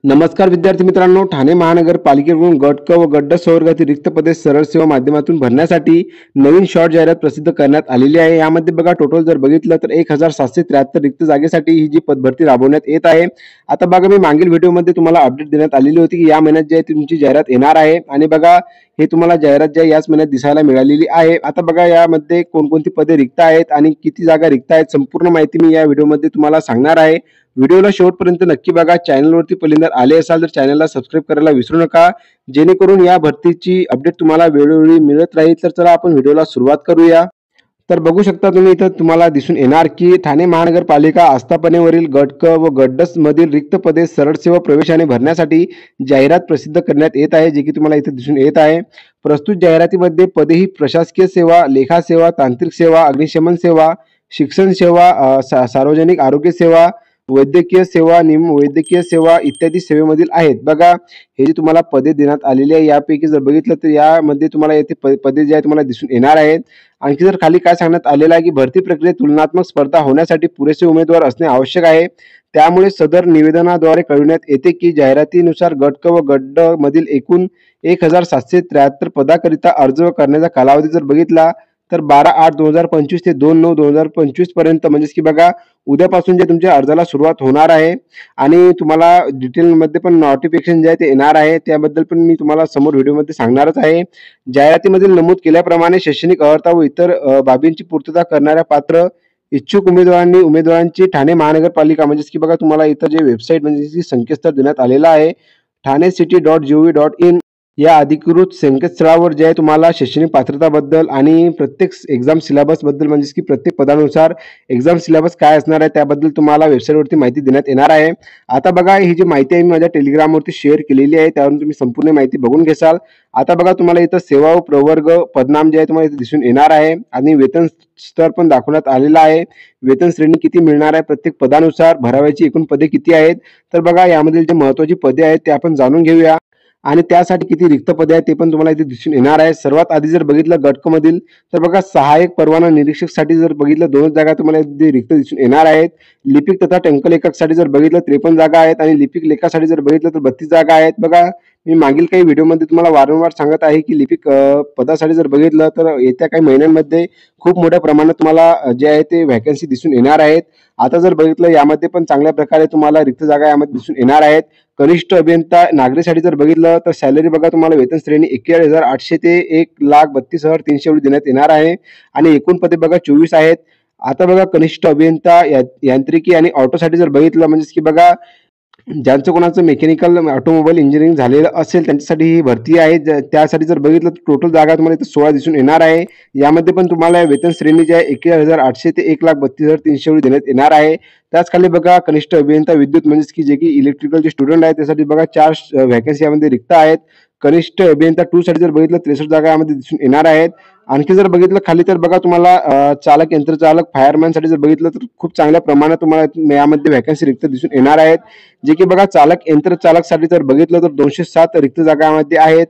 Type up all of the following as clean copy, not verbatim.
नमस्कार विद्यार्थी मित्रांनो, ठाणे महानगरपालिकेकडून गट क व गट ड संवर्गातील रिक्त पदे सरळ सेवा माध्यमातून भरण्यासाठी नवीन शॉर्ट जाहिरात प्रसिद्ध करण्यात आलेली आहे। यामध्ये बघा टोटल जर बघितलं तर 1773 रिक्त जागेसाठी ही जी पदभरती राबवण्यात येत आहे। आता बघा मी मागील व्हिडिओमध्ये तुम्हाला अपडेट देण्यात आलेली होती की या महिन्यात जी आहे तुमची जाहिरात येणार आहे आणि बघा हे तुम्हाला जाहिरात जी आहे याच महिन्यात दिसायला मिळालेली आहे। आता बघा यामध्ये कोणकोणती पदे रिक्त आहेत आणि किती जागा रिक्त आहेत संपूर्ण माहिती मी या व्हिडिओमध्ये तुम्हाला सांगणार आहे। व्हिडिओला शेवटपर्यंत नक्की बघा। चॅनलवरती पहिल्यांदा आले असाल तर चॅनलला सबस्क्राइब करायला विसरू नका, जेणेकरून या भरतीची अपडेट तुम्हाला वेळोवेळी मिळत राहील। तर चला आपण व्हिडिओला सुरुवात करूया। तर बघू शकता तुम्ही इथं तुम्हाला दिसून येणार की ठाणे महानगरपालिका आस्थापनेवरील गट क व गट ड मधील रिक्त पदे सरळ सेवा प्रवेशाने भरण्यासाठी जाहिरात प्रसिद्ध करण्यात येत आहे, जे की तुम्हाला इथे दिसून येत आहे। प्रस्तुत जाहिरातीमध्ये पदे ही प्रशासकीय सेवा, लेखा सेवा, तांत्रिक सेवा, अग्निशमन सेवा, शिक्षण सेवा, सार्वजनिक आरोग्य सेवा, वैद्यकीय सेवा, निम वैद्यकीय सेवा इत्यादी सेवेमधील आहेत। बघा हे जे तुम्हाला पदे देण्यात आलेली आहे यापैकी जर बघितलं तर यामध्ये तुम्हाला येथे पदे जे आहे तुम्हाला दिसून येणार आहेत। आणखी जर खाली काय सांगण्यात आलेलं आहे की भरती प्रक्रियेत तुलनात्मक स्पर्धा होण्यासाठी पुरेसे उमेदवार असणे आवश्यक आहे। त्यामुळे सदर निवेदनाद्वारे कळविण्यात येते की जाहिरातीनुसार गट क व गट ड मधील एकूण 1773 पदाकरिता अर्ज करण्याचा कालावधी जर बघितला तर 12/8/2025 ते 2/9/2025 पर्यंत, म्हणजेच की बघा उद्यापासून जे तुमच्या अर्जाला सुरुवात होणार आहे आणि तुम्हाला डिटेलमध्ये पण नोटिफिकेशन जे आहे ते येणार आहे, त्याबद्दल पण मी तुम्हाला समोर व्हिडिओमध्ये सांगणारच आहे। जाहिरातीमध्ये नमूद केल्याप्रमाणे शैक्षणिक अर्हता व इतर बाबींची पूर्तता करणाऱ्या पात्र इच्छुक उमेदवारांची ठाणे महानगरपालिका, म्हणजेच की बघा तुम्हाला इथं जे वेबसाईट म्हणजे संकेतस्थळ देण्यात आलेला आहे thanecity.gov.in या अधिकृत संकेतस्थळावर जे आहे तुम्हाला शैक्षणिक पात्रताबद्दल आणि प्रत्येक एक्झाम सिलेबस बद्दल, म्हणजे की प्रत्येक पदानुसार एक्झाम सिलेबस काय असणार आहे त्याबद्दल तुम्हाला वेबसाईटवरती माहिती देण्यात येणार आहे। आता बघा ही जी माहिती आहे मी माझ्या टेलिग्रामवरती शेअर केलेली आहे, त्यावरून तुम्ही संपूर्ण माहिती बघून घेसाल। आता बघा तुम्हाला इथं सेवा व प्रवर्ग पदनाम जे आहे तुम्हाला इथे दिसून येणार आहे आणि वेतन स्तर पण दाखवण्यात आलेला आहे। वेतन श्रेणी किती मिळणार आहे प्रत्येक पदानुसार, भरावयाची एकूण पदे किती आहेत, तर बघा यामधील जे महत्त्वाची पदे आहेत ते आपण जाणून घेऊया आणि त्यासाठी किती रिक्त पदे आहेत ते पण तुम्हाला इथे दिसून येणार आहे। सर्वात आधी जर बघितलं गट क मधील तर बघा सहाय्यक परवाना निरीक्षक साठी जर बघितलं 2 जागा तुम्हाला इथे रिक्त दिसून येणार आहेत। लिपिक तथा टंकलेखक साठी जर बघितलं 53 जागा आहेत आणि लिपिक लेखासाठी जर बघितलं तर 32 जागा आहेत। बघा मी मागील काही व्हिडिओमध्ये तुम्हाला वारंवार सांगत आहे की लिपिक पदासाठी जर बघितलं तर येत्या काही महिन्यांमध्ये खूप मोठ्या प्रमाणात तुम्हाला जे आहे ते व्हॅकन्सी दिसून येणार आहेत। आता जर बघितलं यामध्ये पण चांगल्या प्रकारे तुम्हाला रिक्त जागा यामध्ये दिसून येणार आहेत। कनिष्ठ अभियंता नागरिकसाठी जर बघितलं तर सॅलरी बघा तुम्हाला वेतन श्रेणी 41,800 ते 1,32,300 एवढी देण्यात येणार आहे आणि एकूण पदे बघा 24 आहेत। आता बघा कनिष्ठ अभियंता यांत्रिकी आणि ऑटोसाठी जर बघितलं, म्हणजे की बघा ज्यांचं कोणाचं मेकॅनिकल ऑटोमोबाईल इंजिनिअरिंग झालेलं असेल त्यांच्यासाठी ही भरती आहे। त्यासाठी जर बघितलं तर टोटल जागा तुम्हाला इथे 16 दिसून येणार आहे। यामध्ये पण तुम्हाला वेतन श्रेणी जी आहे 41,800 ते 1,32,300 एवढी देण्यात येणार आहे। त्याच खाली बघा कनिष्ठ अभियंता विद्युत, म्हणजेच की जे की इलेक्ट्रिकलचे स्टुडंट आहेत त्यासाठी बघा 4 व्हॅकन्सी यामध्ये रिक्त आहेत। कनिष्ठ अभियंता 2 साठी जर बघितलं 63 जागा यामध्ये दिसून येणार आहेत। आणखी जर बघितलं खाली तर बघा तुम्हाला चालक, यंत्रचालक, फायरमॅन साठी जर बघितलं तर खूप चांगल्या प्रमाणात तुम्हाला यामध्ये व्हॅकन्सी रिक्त दिसून येणार आहेत, जे की बघा चालक, यंत्रचालक साठी जर बघितलं तर 207 रिक्त जागा यामध्ये आहेत।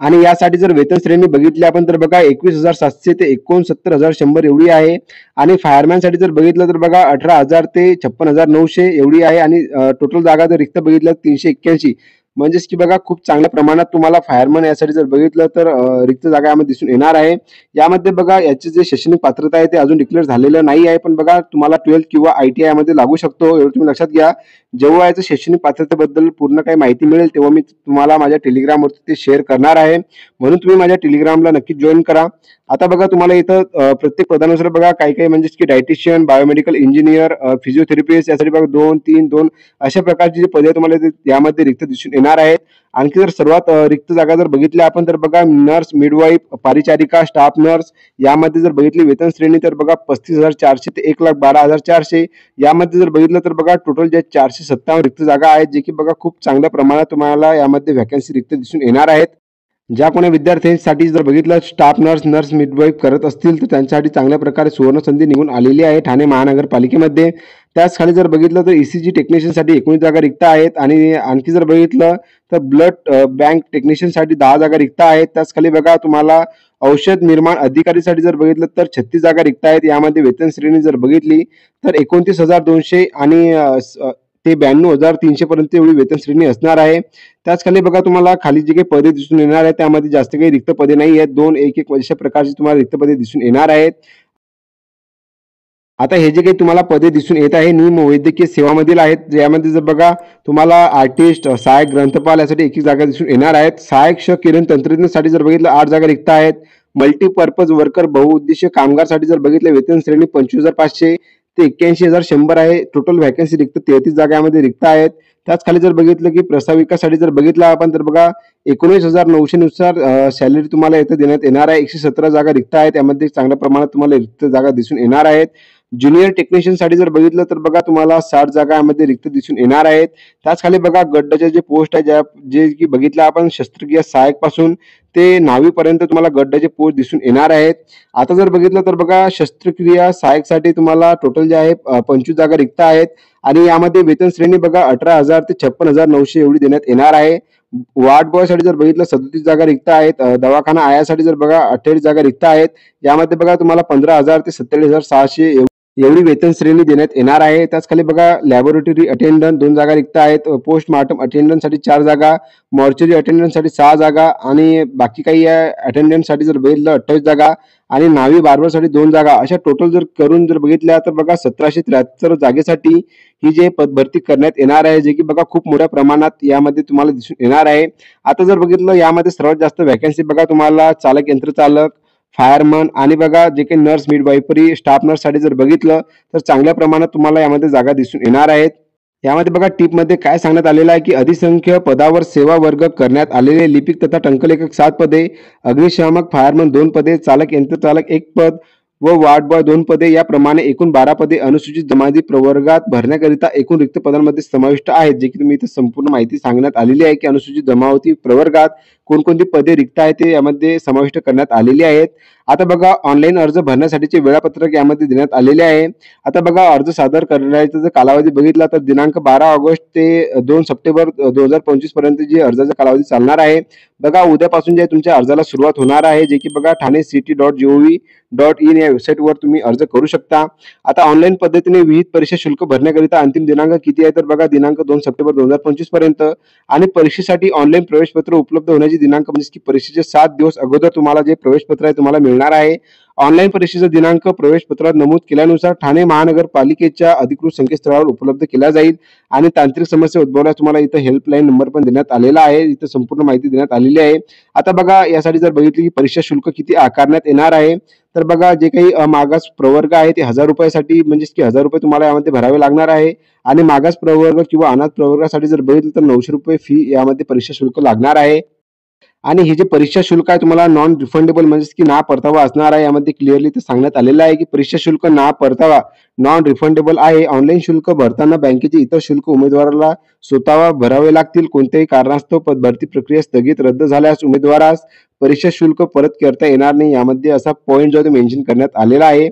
आणि यासाठी जर वेतन श्रेणी बघितली आपण तर बघा 21,700 ते 69,100 एवढी आहे आणि फायरमॅन साठी जर बघितलं तर बघा 18,000 ते 56,900 एवढी आहे आणि टोटल जागा जर रिक्त बघितलं 381, म्हणजेच की बघा खूप चांगल्या प्रमाणात तुम्हाला फायरमॅन यासाठी जर बघितलं तर रिक्त जागा यामध्ये दिसून येणार आहे। यामध्ये बघा याचे जे शैक्षणिक पात्रता आहे ते अजून डिक्लेअर झालेलं नाही आहे, पण बघा तुम्हाला 12th किंवा ITI यामध्ये लागू शकतो, एवढं तुम्ही लक्षात घ्या। जेव्हा याचं शैक्षणिक पात्रतेबद्दल पूर्ण काही माहिती मिळेल तेव्हा मी तुम्हाला माझ्या टेलिग्रामवरती ते शेअर करणार आहे, म्हणून तुम्ही माझ्या टेलिग्रामला नक्की जॉईन करा। आता बघा तुम्हाला इथं प्रत्येक पदानुसार बघा काही काही, म्हणजे की डायटिशियन, बायोमेडिकल इंजिनियर, फिजिओथेरपिस्ट यासाठी बघा 2, 3, 2 अशा प्रकारची जी पदे तुम्हाला यामध्ये रिक्त दिसून येणार आहेत। आणखी जर सर्वात रिक्त जागा जर बघितल्या आपण तर बघा नर्स, मिडवाईफ, परिचारिका, स्टाफ नर्स यामध्ये जर बघितली वेतन श्रेणी तर बघा 35,400 ते 1,12,400 यामध्ये जर बघितलं तर बघा टोटल जे 457 रिक्त जागा आहेत, जे की बघा खूप चांगल्या प्रमाणात तुम्हाला यामध्ये व्हॅकन्सी रिक्त दिसून येणार आहेत। ज्या कोणी विद्यार्थ्यांसाठी जर बघितलं स्टाफ नर्स, नर्स मिडवाईफ करत असतील तर त्यांच्यासाठी चांगल्या प्रकारे सुवर्ण संधी निघून आलेली आहे ठाणे महानगरपालिकेमध्ये। त्याच खाली जर बघितलं तर ECG टेक्निशियनसाठी 19 जागा रिक्त आहेत आणि आणखी जर बघितलं तर ब्लड बँक टेक्निशियनसाठी 10 जागा रिक्त आहेत। त्याच खाली बघा तुम्हाला औषध निर्माण अधिकारीसाठी जर बघितलं तर 36 जागा रिक्त आहेत। यामध्ये वेतन श्रेणी जर बघितली तर 29,200 आणि ते 92,300 पर्यंत एवढी वेतन श्रेणी असणार आहे. त्याच खाली बघा तुम्हाला खाली जी काही पदे दिसून येणार आहेत त्यामध्ये जास्त काही रिक्त पदे नाही आहेत. 2, 1, 1 अशा प्रकारची तुम्हाला रिक्त पदे दिसून येणार आहेत. आता हे जे काही तुम्हाला पदे दिसून येत आहे निम वैद्यकीय सेवामधील आहेत. यामध्ये जर बघा तुम्हाला आर्टिस्ट, सहाय्यक ग्रंथपाल यासाठी एक जागा दिसून येणार आहेत. सहाय्यक किरण तंत्रज्ञासाठी जर बघितलं 8 जागा रिक्त आहेत. मल्टीपर्पज वर्कर बहुउद्देशीय कामगारसाठी जर बघितलं वेतन श्रेणी 25,500 ते 81,100 आहे. टोटल व्हॅकन्सी रिक्त 33 जागा यामध्ये रिक्त आहेत. त्याच खाली जर बघितलं की प्रस्ताविकासाठी जर बघितलं आपण तर बघा 19,900 नुसार सॅलरी तुम्हाला इथं देण्यात येणार आहे. 117 जागा रिक्त आहेत. यामध्ये चांगल्या प्रमाणात तुम्हाला रिक्त जागा दिसून येणार आहेत. ज्युनियर टेक्निशियन साठी जर बघितलं तर बघा तुम्हाला 60 जागा यामध्ये रिक्त दिसून येणार आहेत. त्याच खाली बघा गटाचे जे पोस्ट आहे जे की बघितलं आपण शस्त्रक्रिया सहाय्यक पासून ते न्हावीपर्यंत तुम्हाला गटाचे पोस्ट दिसून येणार आहेत. आता जर बघितलं तर बघा शस्त्रक्रिया सहाय्यकसाठी तुम्हाला टोटल जे आहे 25 जागा रिक्त आहेत आणि यामध्ये वेतन श्रेणी बघा 18,000 ते 56,900 एवढी देण्यात येणार आहे. वार्ड बॉय साठी जर बघितलं 37 जागा रिक्त आहेत. दवाखाना आयासाठी जर बघा 28 जागा रिक्त आहेत. यामध्ये बघा तुम्हाला 15,000 ते 47,600 एवढी वेतन श्रेणी देण्यात येणार आहे. त्याच खाली बघा लॅबोरेटरी अटेंडंट 2 जागा रिक्त आहेत. पोस्टमार्टम अटेंडंट साठी 4 जागा, मॉर्चरी अटेंडंट साठी 6 जागा आणि बाकी काही अटेंडंट साठी जर बघितलं 28 जागा आणि न्हावी बार्बर साठी 2 जागा अशा टोटल जर करून जर बघितल्या तर बघा 1773 जागेसाठी ही जे पद भरती करण्यात येणार आहे जे की बघा खूप मोठ्या प्रमाणात यामध्ये तुम्हाला दिसून येणार आहे. आता जर बघितलं यामध्ये सर्वात जास्त वॅकन्सी बघा तुम्हाला चालक यंत्रचालक, फायरमन आणि बघा जे काही नर्स मिडवायफरी स्टाफ नर्स साठी जर बघितलं तर चांगल्या प्रमाणात तुम्हाला यामध्ये जागा दिसून येणार आहेत. यामध्ये बघा टीप मध्ये काय सांगण्यात आलेलं आहे की अधिसंख्य पदावर सेवा वर्ग करण्यात आलेले लिपिक तथा टंकलेखक 7 पदे, अग्निशामक फायरमन 2 पदे, चालक यंत्रचालक 1 पद व वार्ड बॉय 2 पदे याप्रमाणे एकूण 12 पदे अनुसूचित जमाती प्रवर्गात भरण्याकरिता एकूण रिक्त पदांमध्ये समाविष्ट आहेत. जे की तुम्ही इथे संपूर्ण माहिती सांगण्यात आलेली आहे की अनुसूचित जमाती प्रवर्गात कोणकोणती पदे रिक्त आहेत ते यामध्ये समाविष्ट करण्यात आलेली आहेत. आता बघा ऑनलाईन अर्ज भरण्यासाठीचे वेळापत्रक यामध्ये देण्यात आलेले आहे. आता बघा अर्ज सादर करण्याचा जर कालावधी बघितला तर दिनांक 12 ऑगस्ट ते 2 सप्टेंबर 2025 पर्यंत जी अर्जाचा कालावधी चालणार आहे. बघा उद्यापासून जे तुमच्या अर्जाला सुरुवात होणार आहे जे की बघा thane-city.gov.in या वेबसाईटवर तुम्ही अर्ज करू शकता. आता ऑनलाईन पद्धतीने विहित परीक्षा शुल्क भरण्याकरिता अंतिम दिनांक किती आहे तर बघा दिनांक 2 सप्टेंबर 2025 पर्यंत आणि परीक्षेसाठी ऑनलाईन प्रवेशपत्र उपलब्ध होण्याची दिनांक म्हणजे की परीक्षेचे 7 दिवस अगोदर तुम्हाला जे प्रवेशपत्र आहे तुम्हाला मिळणार आहे. ऑनलाईन परीक्षेचा दिनांक प्रवेशपत्रात नमूद केल्यानुसार ठाणे महानगरपालिकेच्या अधिकृत संकेतस्थळावर उपलब्ध केला जाईल आणि तांत्रिक समस्या उद्भवल्यास तुम्हाला इथं हेल्पलाईन नंबर पण देण्यात आलेला आहे. इथं संपूर्ण माहिती देण्यात आलेली आहे. आता बघा यासाठी जर बघितली की परीक्षा शुल्क किती आकारण्यात येणार आहे तर बघा जे काही मागास प्रवर्ग आहे ते 1000 रुपयासाठी म्हणजेच की 1000 रुपये तुम्हाला यामध्ये भरावे लागणार आहे आणि मागास प्रवर्ग किंवा अनाथ प्रवर्गासाठी जर बघितलं तर 900 रुपये फी यामध्ये परीक्षा शुल्क लागणार आहे. आणि हे जे परीक्षा शुल्क आहे तुम्हाला नॉन रिफंडेबल म्हणजेच की ना परतावा असणार आहे. यामध्ये क्लिअरली ते सांगण्यात आलेलं आहे की परीक्षा शुल्क ना परतावा नॉन रिफंडेबल आहे. ऑनलाईन शुल्क भरताना बँकेचे इतर शुल्क उमेदवाराला स्वतः भरावे लागतील. कोणत्याही कारणास्तव भरती प्रक्रिया स्थगित रद्द झाल्यास उमेदवारास परीक्षा शुल्क परत करता येणार नाही. यामध्ये असा पॉईंट जो मेन्शन करण्यात आलेला आहे.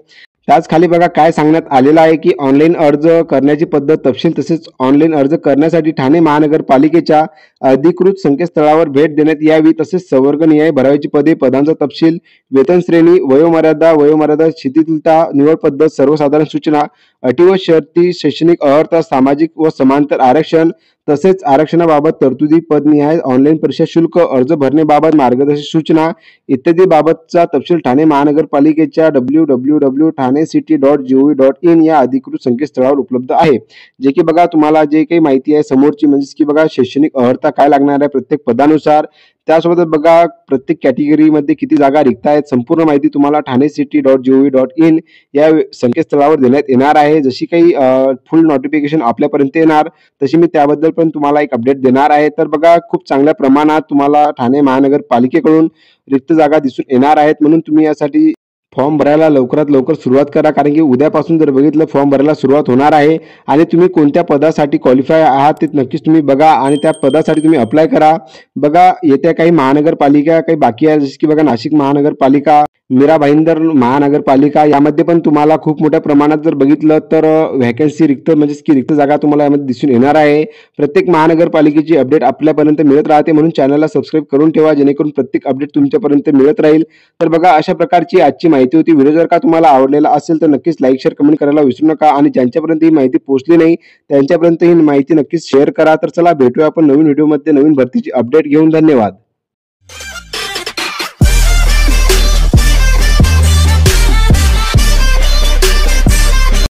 त्याच खाली बघा काय सांगण्यात आलेलं आहे की ऑनलाईन अर्ज करण्याची पद्धत तपशील तसेच ऑनलाईन अर्ज करण्यासाठी ठाणे महानगरपालिकेच्या अधिकृत संकेतस्थळावर भेट देण्यात यावी. तसेच संवर्गनिहाय भरावयाची पदे, पदांचा तपशील, वेतन श्रेणी, वयोमर्यादा शिथिलता, निवड पद्धत, सर्वसाधारण सूचना, अटी व शर्ती, शैक्षणिक अर्हता, सामाजिक व समांतर आरक्षण तसेच आरक्षणाबाबत तरतुदी, पदनिहाय ऑनलाईन परीक्षा शुल्क, अर्ज भरण्याबाबत मार्गदर्शक सूचना इत्यादी बाबतचा तपशील ठाणे महानगरपालिकेच्या www.thane-city.gov.in या अधिकृत संकेतस्थळावर उपलब्ध आहे. जे की बघा तुम्हाला जे काही माहिती आहे समोरची म्हणजे की बघा शैक्षणिक अर्हता काय लागणार आहे प्रत्येक पदानुसार, त्यासोबत बघा प्रत्येक कॅटेगरीमध्ये किती जागा रिक्त आहेत संपूर्ण माहिती तुम्हाला thane-city.gov.in या संकेतस्थळावर देण्यात येणार आहे. जशी काही फुल नोटिफिकेशन आपल्यापर्यंत येणार तशी मी त्याबद्दल पण तुम्हाला एक अपडेट देणार आहे. तर बघा खूप चांगल्या प्रमाणात तुम्हाला ठाणे महानगरपालिकेकडून रिक्त जागा दिसून येणार आहेत म्हणून तुम्ही यासाठी फॉर्म भरायला लवकरात लवकर सुरुवात करा. कारण की उद्यापासून जर बघितलं फॉर्म भरायला सुरुवात होणार आहे आणि तुम्ही कोणत्या पदासाठी क्वालिफाय आहात ते नक्कीच तुम्ही बघा आणि त्या पदासाठी तुम्ही अप्लाय करा. बघा येत्या काही महानगरपालिका काही बाकी आहे जसे की बघा नाशिक महानगरपालिका, मीरा भाईंदर महानगरपालिका यामध्ये पण तुम्हाला खूप मोठ्या प्रमाणात जर बघितलं तर व्हॅकन्सी रिक्त म्हणजेच की रिक्त जागा तुम्हाला यामध्ये दिसून येणार आहे. प्रत्येक महानगरपालिकेची अपडेट आपल्यापर्यंत मिळत राहते म्हणून चॅनलला सबस्क्राईब करून ठेवा जेणेकरून प्रत्येक अपडेट तुमच्यापर्यंत मिळत राहील. तर बघा अशा प्रकारची आजची माहिती होती. व्हिडिओ जर का तुम्हाला आवडलेला असेल तर नक्कीच लाईक, शेअर, कमेंट करायला विसरू नका आणि ज्यांच्यापर्यंत ही माहिती पोहोचली नाही त्यांच्यापर्यंत ही माहिती नक्कीच शेअर करा. तर चला भेटूया आपण नवीन व्हिडिओमध्ये नवीन भरतीची अपडेट घेऊन. धन्यवाद.